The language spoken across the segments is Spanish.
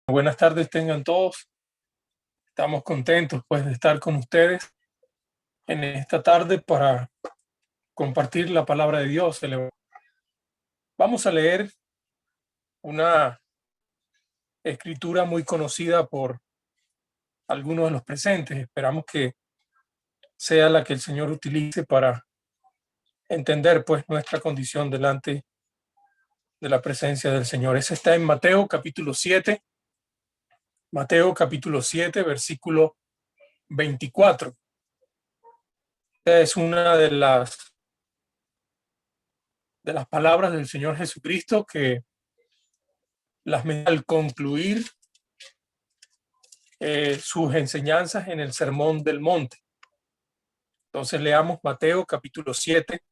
Buenas tardes tengan todos. Estamos contentos pues de estar con ustedes en esta tarde para compartir la palabra de Dios. Vamos a leer una escritura muy conocida por algunos de los presentes. Esperamos que sea la que el Señor utilice para entender pues nuestra condición delante de la presencia del Señor. Ese está en Mateo capítulo 7. Mateo capítulo 7, versículo 24. Es una de las palabras del Señor Jesucristo que al concluir sus enseñanzas en el Sermón del Monte. Entonces leamos Mateo capítulo 7,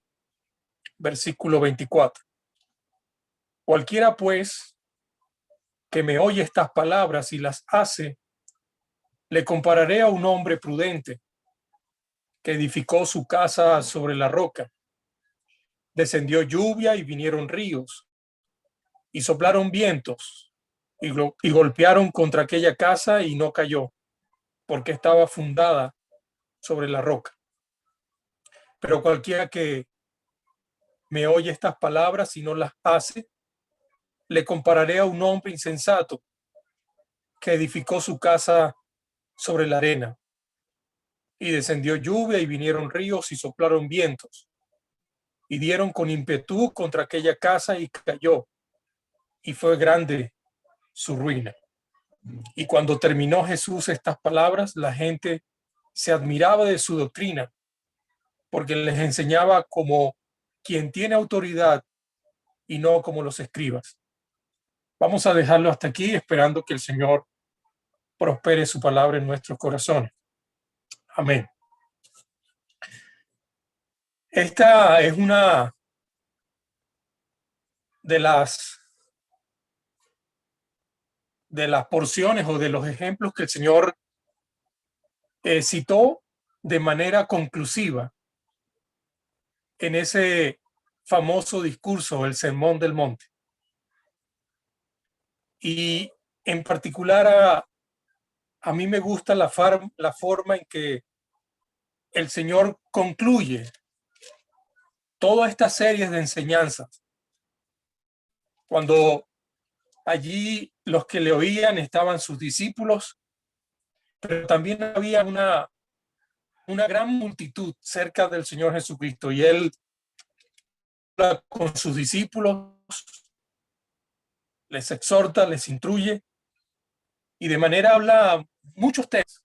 versículo 24. Cualquiera pues que me oye estas palabras y las hace, le compararé a un hombre prudente que edificó su casa sobre la roca. Descendió lluvia y vinieron ríos, y soplaron vientos, y golpearon contra aquella casa y no cayó, porque estaba fundada sobre la roca. Pero cualquiera que me oye estas palabras y no las hace, le compararé a un hombre insensato que edificó su casa sobre la arena. Y descendió lluvia y vinieron ríos y soplaron vientos, y dieron con ímpetu contra aquella casa y cayó, y fue grande su ruina. Y cuando terminó Jesús estas palabras, la gente se admiraba de su doctrina, porque les enseñaba como quien tiene autoridad y no como los escribas. Vamos a dejarlo hasta aquí, esperando que el Señor prospere su palabra en nuestros corazones. Amén. Esta es una de las porciones o de los ejemplos que el Señor citó de manera conclusiva en ese famoso discurso, el Sermón del Monte. Y en particular a mí me gusta la forma en que el Señor concluye todas estas series de enseñanzas. Cuando allí los que le oían estaban sus discípulos, pero también había una gran multitud cerca del Señor Jesucristo, y él con sus discípulos les exhorta, les instruye, y de manera habla muchos textos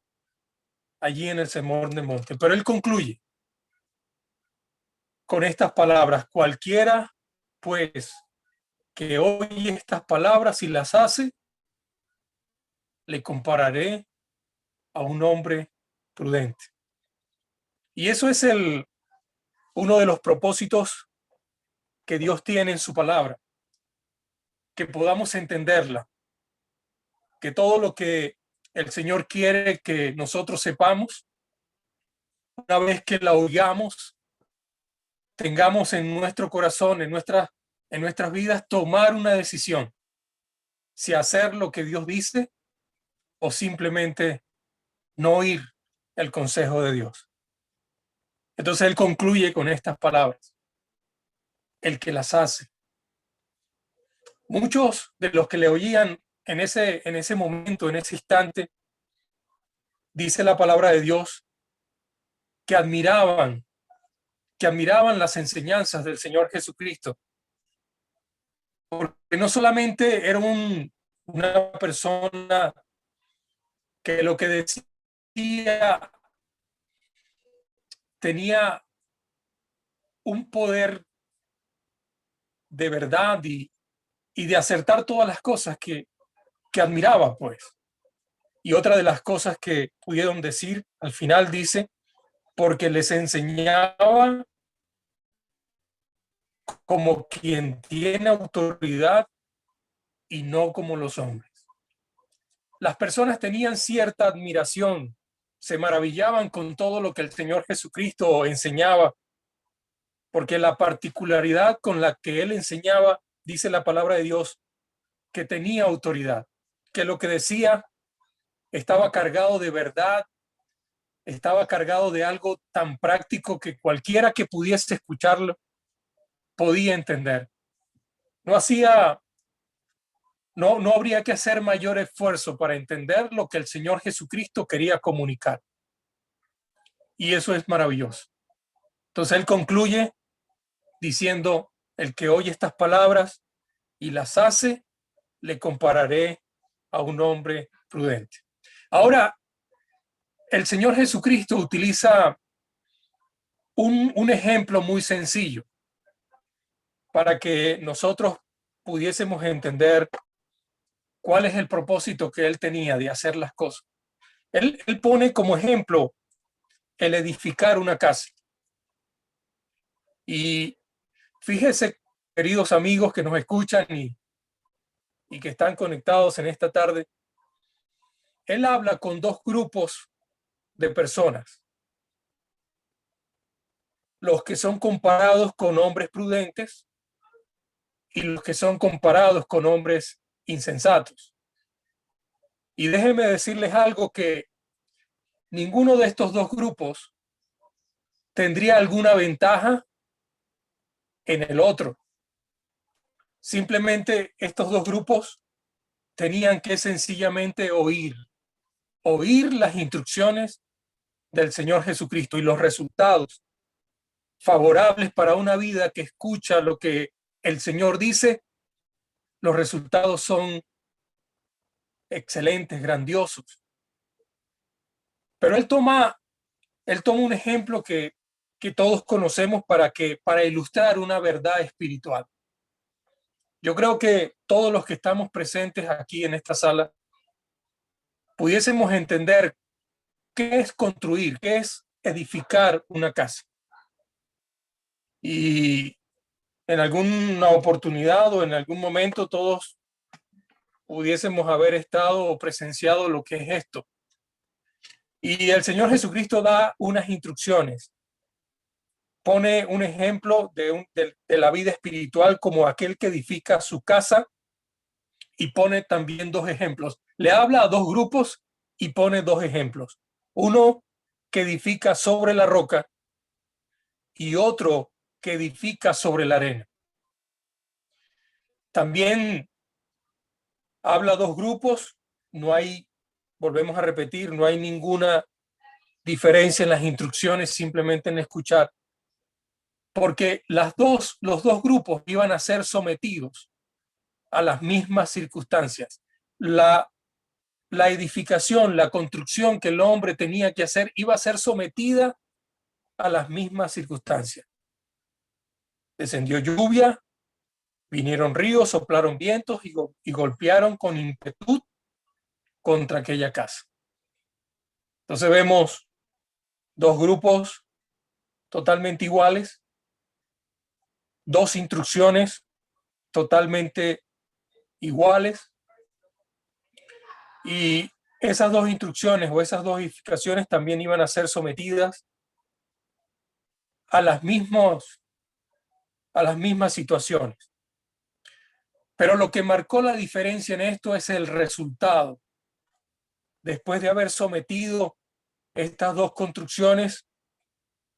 allí en el Sermón del Monte, pero él concluye con estas palabras: cualquiera pues que oye estas palabras y las hace, le compararé a un hombre prudente. Y eso es uno de los propósitos que Dios tiene en su palabra, que podamos entenderla, que todo lo que el Señor quiere que nosotros sepamos, una vez que la oigamos, tengamos en nuestro corazón, en nuestras vidas, tomar una decisión, si hacer lo que Dios dice o simplemente no oír el consejo de Dios. Entonces él concluye con estas palabras: el que las hace. Muchos de los que le oían en ese momento, en ese instante, dice la palabra de Dios, que admiraban las enseñanzas del Señor Jesucristo, porque no solamente era una persona que lo que decía tenía un poder de verdad y de acertar todas las cosas que admiraba, pues. Y otra de las cosas que pudieron decir al final dice: porque les enseñaba como quien tiene autoridad y no como los hombres. Las personas tenían cierta admiración, se maravillaban con todo lo que el Señor Jesucristo enseñaba, porque la particularidad con la que él enseñaba, dice la palabra de Dios, que tenía autoridad. que lo que decía estaba cargado de verdad, estaba cargado de algo tan práctico que cualquiera que pudiese escucharlo podía entender. No hacía, no habría que hacer mayor esfuerzo para entender lo que el Señor Jesucristo quería comunicar. Y eso es maravilloso. Entonces él concluye diciendo: el que oye estas palabras y las hace, le compararé a un hombre prudente. Ahora, el Señor Jesucristo utiliza un ejemplo muy sencillo para que nosotros pudiésemos entender cuál es el propósito que él tenía de hacer las cosas. Él pone como ejemplo el edificar una casa. Y fíjese, queridos amigos que nos escuchan y que están conectados en esta tarde, él habla con dos grupos de personas: los que son comparados con hombres prudentes y los que son comparados con hombres insensatos. Y déjenme decirles algo, que ninguno de estos dos grupos tendría alguna ventaja en el otro. Simplemente estos dos grupos tenían que sencillamente oír las instrucciones del Señor Jesucristo, y los resultados favorables para una vida que escucha lo que el Señor dice, los resultados son excelentes, grandiosos. Pero él toma un ejemplo que todos conocemos para ilustrar una verdad espiritual. Yo creo que todos los que estamos presentes aquí en esta sala pudiésemos entender qué es construir, qué es edificar una casa. Y en alguna oportunidad o en algún momento todos pudiésemos haber estado o presenciado lo que es esto. Y el Señor Jesucristo da unas instrucciones. Pone un ejemplo de la vida espiritual como aquel que edifica su casa, y pone también dos ejemplos. Le habla a dos grupos y pone dos ejemplos. Uno que edifica sobre la roca y otro que edifica sobre la arena. También habla a dos grupos. No hay, volvemos a repetir, no hay ninguna diferencia en las instrucciones, simplemente en escuchar, porque los dos grupos iban a ser sometidos a las mismas circunstancias. La edificación, la construcción que el hombre tenía que hacer iba a ser sometida a las mismas circunstancias. Descendió lluvia, vinieron ríos, soplaron vientos y golpearon con impetu contra aquella casa. Entonces vemos dos grupos totalmente iguales, dos instrucciones totalmente iguales, y esas dos instrucciones o esas dos edificaciones también iban a ser sometidas a las mismas situaciones. Pero lo que marcó la diferencia en esto es el resultado. Después de haber sometido estas dos construcciones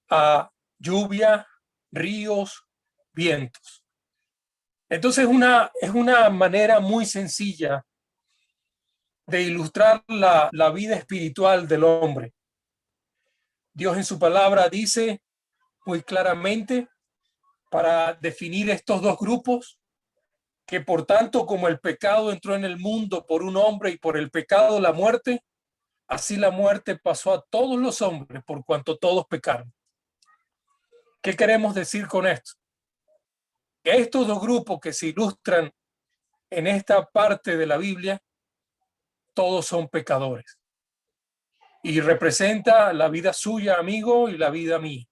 a lluvia, ríos, vientos. Entonces es una manera muy sencilla de ilustrar la vida espiritual del hombre. Dios en su palabra dice muy claramente, para definir estos dos grupos, que por tanto como el pecado entró en el mundo por un hombre y por el pecado la muerte, así la muerte pasó a todos los hombres por cuanto todos pecaron. ¿Qué queremos decir con esto? Que estos dos grupos que se ilustran en esta parte de la Biblia, todos son pecadores. Y representa la vida suya, amigo, y la vida mía.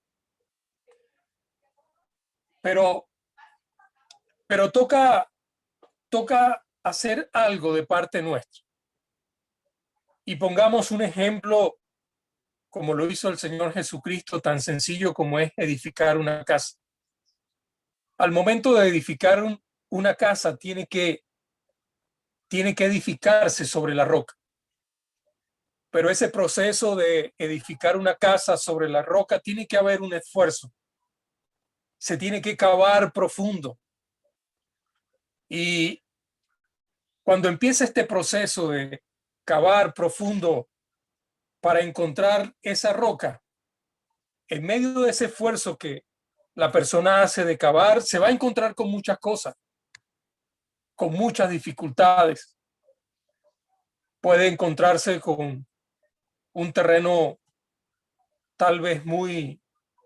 Pero toca hacer algo de parte nuestra. Y pongamos un ejemplo como lo hizo el Señor Jesucristo, tan sencillo como es edificar una casa. Al momento de edificar una casa, tiene que tiene que edificarse sobre la roca. Pero ese proceso de edificar una casa sobre la roca tiene que haber un esfuerzo. Se tiene que cavar profundo. Y cuando empieza este proceso de cavar profundo para encontrar esa roca, en medio de ese esfuerzo que la persona hace de cavar, se va a encontrar con muchas cosas, con muchas dificultades. Puede encontrarse con un terreno tal vez muy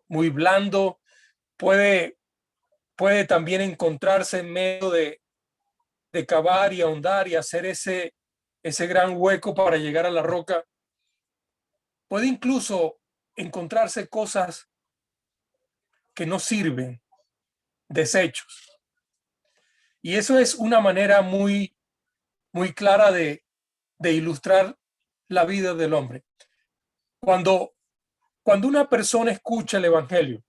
blando, puede también encontrarse en medio de cavar y ahondar y hacer ese gran hueco para llegar a la roca. Puede incluso encontrarse cosas que no sirven, desechos. Y eso es una manera muy clara de ilustrar la vida del hombre. Cuando una persona escucha el Evangelio,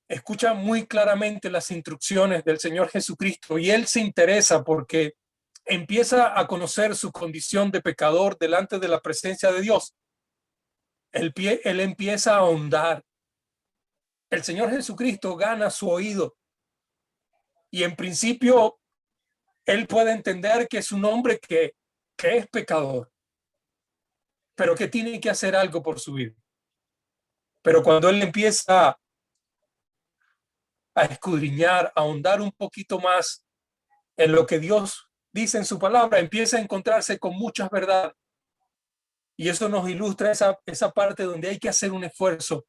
escucha muy claramente las instrucciones del Señor Jesucristo y él se interesa porque empieza a conocer su condición de pecador delante de la presencia de Dios. Él empieza a ahondar. El Señor Jesucristo gana su oído y en principio él puede entender que es un hombre que es pecador, pero que tiene que hacer algo por su vida. Pero cuando él empieza a escudriñar, a ahondar un poquito más en lo que Dios dice en su palabra, empieza a encontrarse con muchas verdades. Y eso nos ilustra esa parte donde hay que hacer un esfuerzo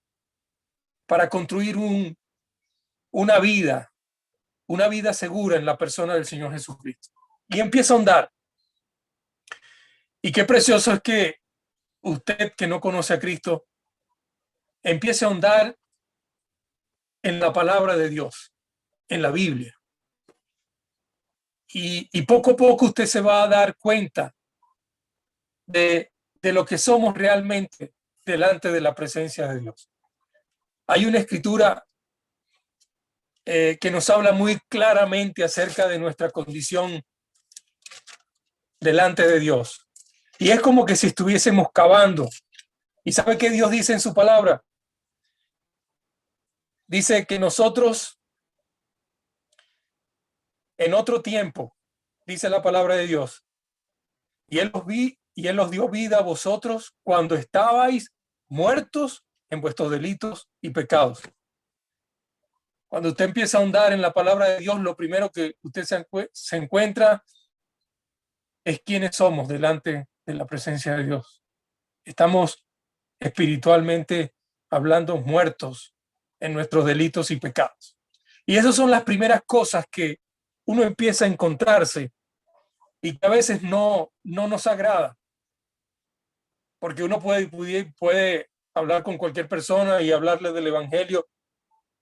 para construir una vida segura en la persona del Señor Jesucristo. Y empieza a ahondar. Y qué precioso es que usted que no conoce a Cristo empiece a ahondar en la palabra de Dios, en la Biblia. Y poco a poco usted se va a dar cuenta de lo que somos realmente delante de la presencia de Dios. Hay una escritura que nos habla muy claramente acerca de nuestra condición delante de Dios. Y es como que si estuviésemos cavando. ¿Y sabe qué Dios dice en su palabra? Dice que nosotros en otro tiempo, dice la palabra de Dios, y él los dio vida a vosotros cuando estabais muertos en vuestros delitos y pecados. Cuando usted empieza a ahondar en la palabra de Dios, lo primero que usted se encuentra es quiénes somos delante de la presencia de Dios. Estamos espiritualmente hablando muertos en nuestros delitos y pecados. Y esas son las primeras cosas que uno empieza a encontrarse y que a veces no nos agrada. Porque uno puede hablar con cualquier persona y hablarle del Evangelio.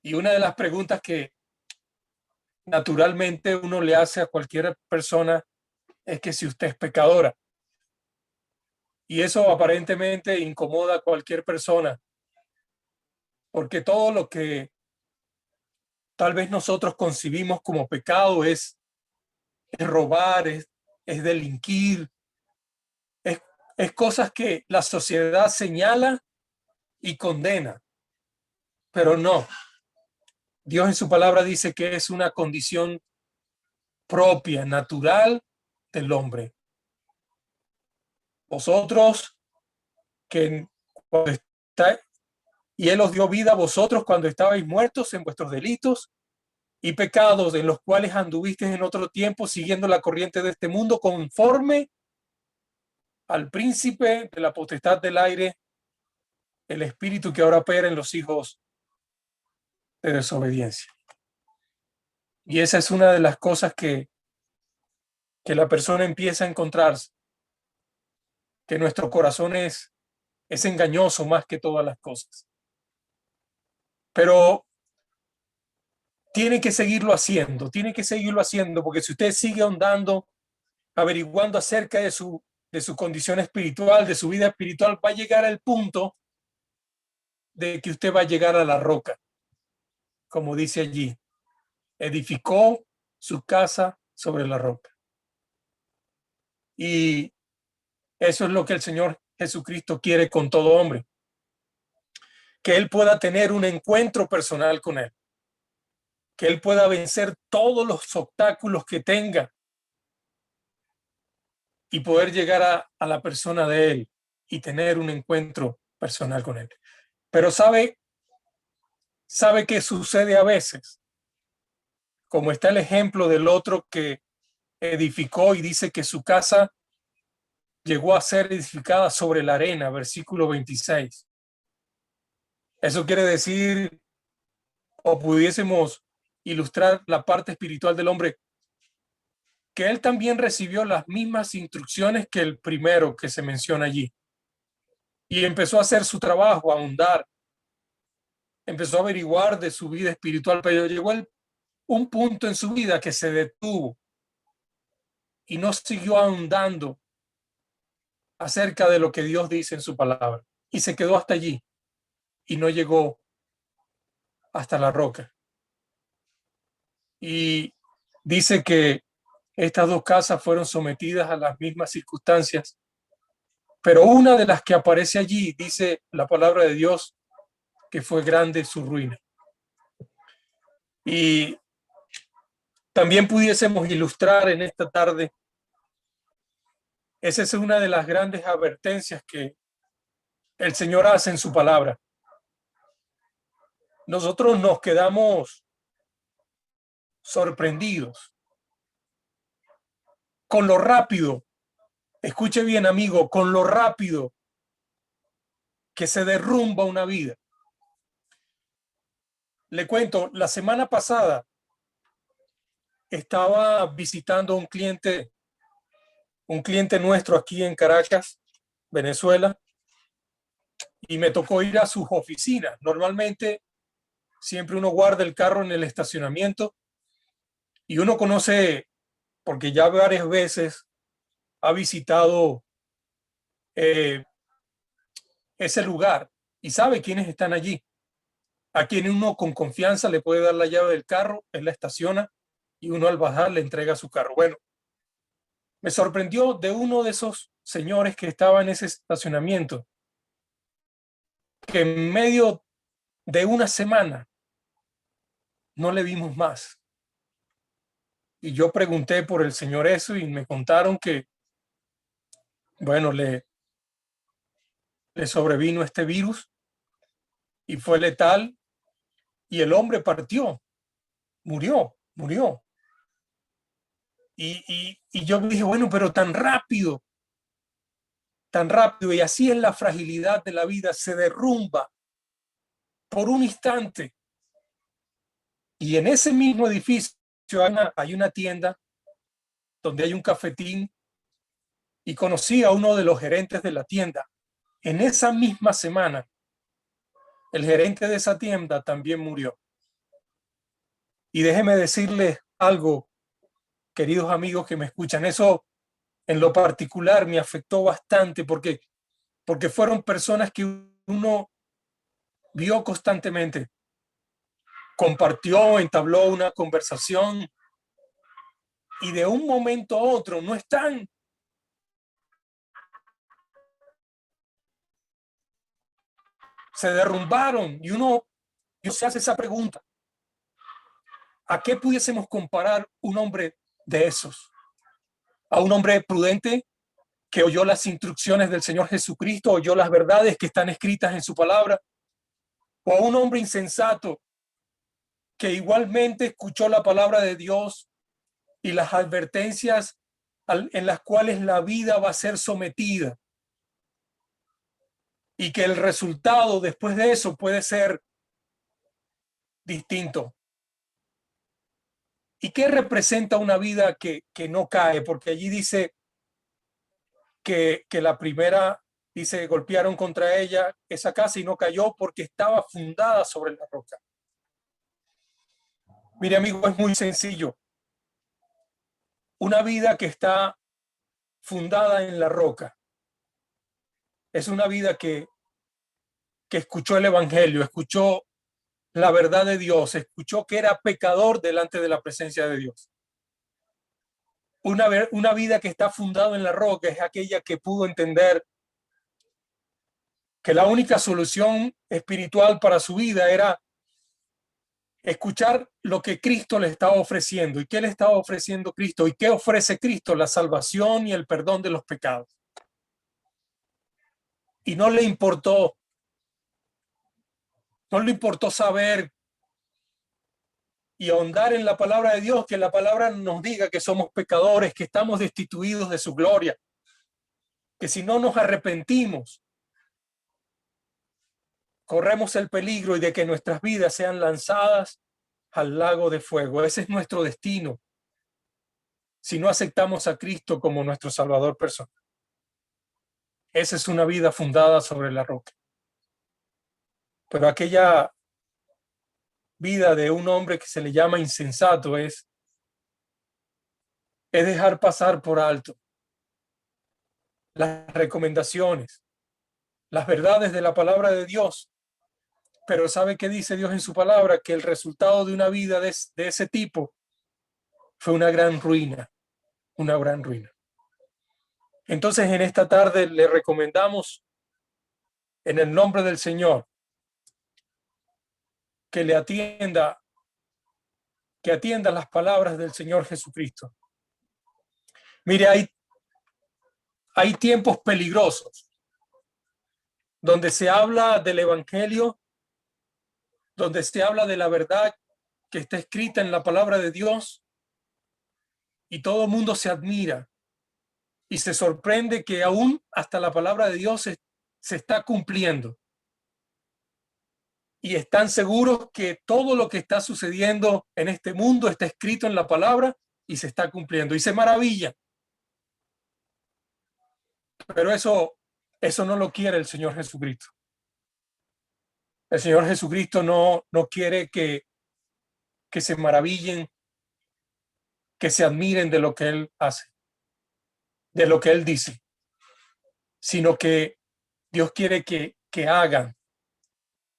Y una de las preguntas que naturalmente uno le hace a cualquier persona es que si usted es pecadora. Y eso aparentemente incomoda a cualquier persona, porque todo lo que tal vez nosotros concibimos como pecado es robar, es delinquir, es cosas que la sociedad señala y condena, pero no. Dios en su palabra dice que es una condición propia, natural del hombre. Vosotros que cuando está, y él os dio vida a vosotros cuando estabais muertos en vuestros delitos y pecados en los cuales anduvisteis en otro tiempo siguiendo la corriente de este mundo conforme al príncipe de la potestad del aire, el espíritu que ahora opera en los hijos de desobediencia. Y esa es una de las cosas que la persona empieza a encontrarse, que nuestro corazón es engañoso más que todas las cosas. Pero tiene que seguirlo haciendo, porque si usted sigue ahondando, averiguando acerca de su condición espiritual, de su vida espiritual, va a llegar al punto de que usted va a llegar a la roca, como dice allí, edificó su casa sobre la roca. Y eso es lo que el Señor Jesucristo quiere con todo hombre, que él pueda tener un encuentro personal con él, que él pueda vencer todos los obstáculos que tenga y poder llegar a la persona de él y tener un encuentro personal con él. Pero sabe qué sucede a veces, como está el ejemplo del otro que edificó y dice que su casa llegó a ser edificada sobre la arena, versículo 26. Eso quiere decir, o pudiésemos ilustrar la parte espiritual del hombre, que él también recibió las mismas instrucciones que el primero que se menciona allí. Y empezó a hacer su trabajo, a ahondar, empezó a averiguar de su vida espiritual, pero llegó un punto en su vida que se detuvo y no siguió ahondando acerca de lo que Dios dice en su palabra. Y se quedó hasta allí y no llegó hasta la roca. Y dice que estas dos casas fueron sometidas a las mismas circunstancias, pero una de las que aparece allí, dice la palabra de Dios, que fue grande su ruina. Y también pudiésemos ilustrar en esta tarde, esa es una de las grandes advertencias que el Señor hace en su palabra. Nosotros nos quedamos sorprendidos con lo rápido, escuche bien amigo, con lo rápido que se derrumba una vida. Le cuento, la semana pasada estaba visitando un cliente nuestro aquí en Caracas, Venezuela, y me tocó ir a sus oficinas. Normalmente siempre uno guarda el carro en el estacionamiento y uno conoce, porque ya varias veces ha visitado ese lugar y sabe quiénes están allí. A quien uno con confianza le puede dar la llave del carro, él la estaciona y uno al bajar le entrega su carro. Bueno, me sorprendió de uno de esos señores que estaba en ese estacionamiento, que en medio de una semana no le vimos más. Y yo pregunté por el señor eso y me contaron que, bueno, le sobrevino este virus y fue letal y el hombre partió, murió. Y yo dije, bueno, pero tan rápido, y así es la fragilidad de la vida, se derrumba por un instante. Y en ese mismo edificio hay una tienda donde hay un cafetín y conocí a uno de los gerentes de la tienda. En esa misma semana, el gerente de esa tienda también murió. Y déjeme decirles algo, queridos amigos que me escuchan, eso en lo particular me afectó bastante porque fueron personas que uno vio constantemente, compartió, entabló una conversación y de un momento a otro no están. Se derrumbaron y uno se hace esa pregunta. ¿A qué pudiésemos comparar un hombre de esos? ¿A un hombre prudente que oyó las instrucciones del Señor Jesucristo, oyó las verdades que están escritas en su palabra? ¿O a un hombre insensato que igualmente escuchó la palabra de Dios y las advertencias en las cuales la vida va a ser sometida y que el resultado después de eso puede ser distinto? ¿Y qué representa una vida que no cae? Porque allí dice que la primera, dice, golpearon contra ella esa casa y no cayó porque estaba fundada sobre la roca. Mire, amigo, es muy sencillo. Una vida que está fundada en la roca es una vida que escuchó el evangelio, escuchó la verdad de Dios, escuchó que era pecador delante de la presencia de Dios. Una vida que está fundada en la roca es aquella que pudo entender que la única solución espiritual para su vida era escuchar lo que Cristo le estaba ofreciendo. ¿Y qué le estaba ofreciendo Cristo? ¿Y qué ofrece Cristo? La salvación y el perdón de los pecados. Y no le importó saber y ahondar en la palabra de Dios, que la palabra nos diga que somos pecadores, que estamos destituidos de su gloria, que si no nos arrepentimos, corremos el peligro y de que nuestras vidas sean lanzadas al lago de fuego. Ese es nuestro destino si no aceptamos a Cristo como nuestro Salvador personal. Esa es una vida fundada sobre la roca. Pero aquella vida de un hombre que se le llama insensato es dejar pasar por alto las recomendaciones, las verdades de la palabra de Dios. Pero ¿sabe qué dice Dios en su palabra? Que el resultado de una vida de ese tipo fue una gran ruina, una gran ruina. Entonces, en esta tarde le recomendamos, en el nombre del Señor, que atienda las palabras del Señor Jesucristo. Mire, hay tiempos peligrosos donde se habla del Evangelio, donde se habla de la verdad que está escrita en la palabra de Dios, y todo el mundo se admira y se sorprende que aún hasta la palabra de Dios se está cumpliendo. Y están seguros que todo lo que está sucediendo en este mundo está escrito en la palabra y se está cumpliendo. Y se maravillan. Pero eso no lo quiere el Señor Jesucristo. El Señor Jesucristo no quiere que se maravillen, que se admiren de lo que Él hace, de lo que Él dice, sino que Dios quiere que hagan,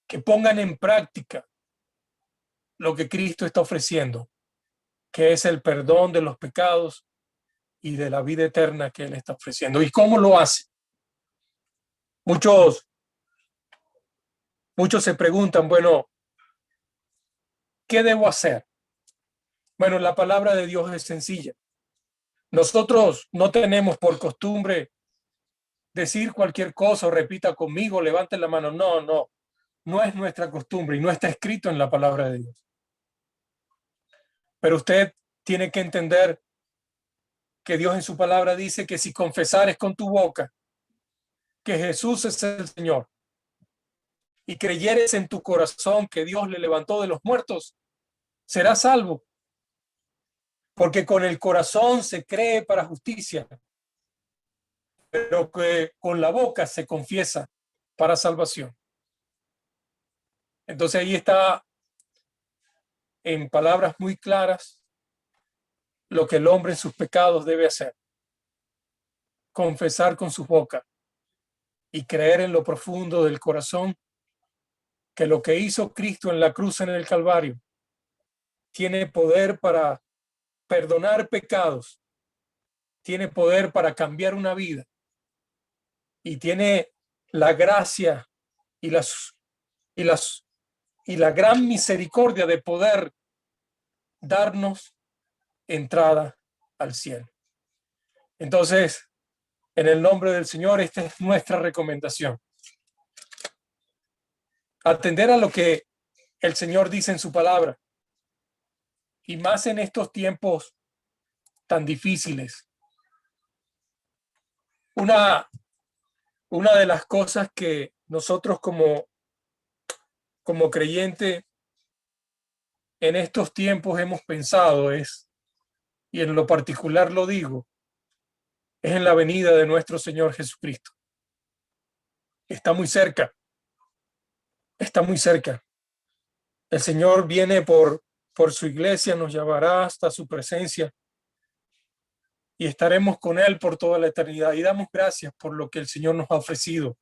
que pongan en práctica lo que Cristo está ofreciendo, que es el perdón de los pecados y de la vida eterna que Él está ofreciendo. ¿Y cómo lo hace? Muchos se preguntan, bueno, ¿qué debo hacer? Bueno, la palabra de Dios es sencilla. Nosotros no tenemos por costumbre decir cualquier cosa o repita conmigo, levante la mano. No es nuestra costumbre y no está escrito en la palabra de Dios. Pero usted tiene que entender que Dios en su palabra dice que si confesares con tu boca que Jesús es el Señor y creyeres en tu corazón que Dios le levantó de los muertos, serás salvo. Porque con el corazón se cree para justicia, pero que con la boca se confiesa para salvación. Entonces ahí está, en palabras muy claras, lo que el hombre en sus pecados debe hacer: confesar con su boca y creer en lo profundo del corazón que lo que hizo Cristo en la cruz en el Calvario tiene poder para perdonar pecados, tiene poder para cambiar una vida y tiene la gracia y la gran misericordia de poder darnos entrada al cielo. Entonces, en el nombre del Señor, esta es nuestra recomendación: atender a lo que el Señor dice en su palabra, y más en estos tiempos tan difíciles. Una de las cosas que nosotros como creyente en estos tiempos hemos pensado es, y en lo particular lo digo, es en la venida de nuestro Señor Jesucristo. Está muy cerca. Está muy cerca. El Señor viene por su iglesia, nos llevará hasta su presencia y estaremos con Él por toda la eternidad. Y damos gracias por lo que el Señor nos ha ofrecido,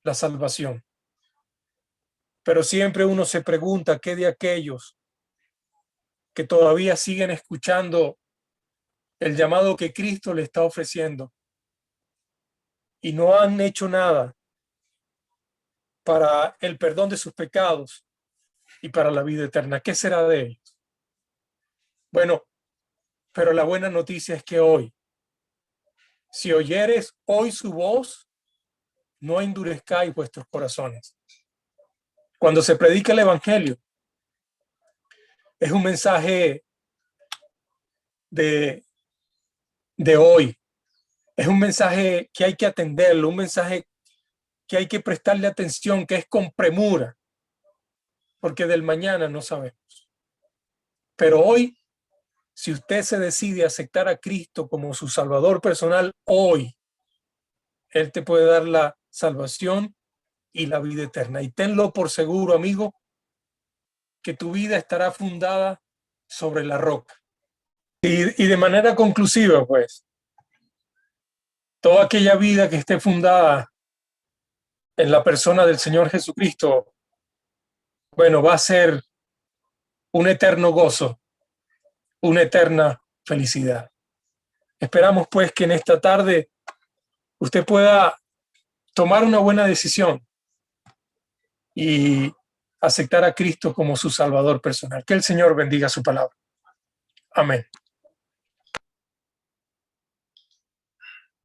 la salvación. Pero siempre uno se pregunta, ¿qué de aquellos que todavía siguen escuchando el llamado que Cristo le está ofreciendo y no han hecho nada para el perdón de sus pecados y para la vida eterna, ¿qué será de ellos? Bueno, pero la buena noticia es que hoy, si oyeres hoy su voz, no endurezcáis vuestros corazones. Cuando se predica el evangelio, es un mensaje de hoy. Es un mensaje que hay que atenderlo, un mensaje que hay que prestarle atención, que es con premura, porque del mañana no sabemos. Pero hoy, si usted se decide a aceptar a Cristo como su Salvador personal, hoy Él te puede dar la salvación y la vida eterna. Y tenlo por seguro, amigo, que tu vida estará fundada sobre la roca. Y de manera conclusiva, pues, toda aquella vida que esté fundada en la persona del Señor Jesucristo, bueno, va a ser un eterno gozo, una eterna felicidad. Esperamos pues que en esta tarde usted pueda tomar una buena decisión y aceptar a Cristo como su Salvador personal. Que el Señor bendiga su palabra. Amén.